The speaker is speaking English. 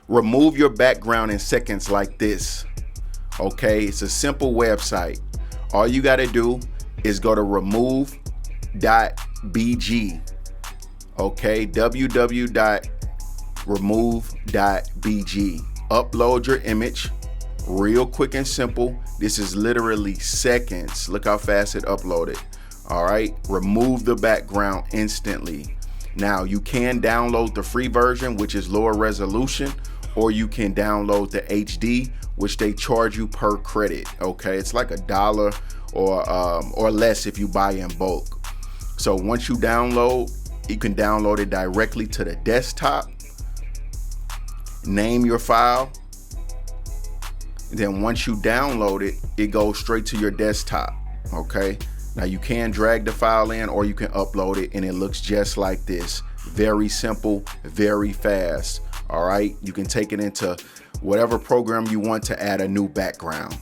remove your background in seconds like this. Okay, it's a simple website. All you got to do is go to remove.bg. Okay, www.remove.bg. Upload your image real quick and simple. This is literally seconds. Look how fast it uploaded. All right, remove the background instantly. Now you can download the free version, which is lower resolution, or you can download the HD, which they charge you per credit. Okay, it's like $1 or less if you buy in bulk. So once you download, you can download it directly to the desktop. Name your file. Then once you download it, it goes straight to your desktop. Okay. Now you can drag the file in, or you can upload it, and it looks just like this. Very simple, very fast. All right. You can take it into whatever program you want to add a new background.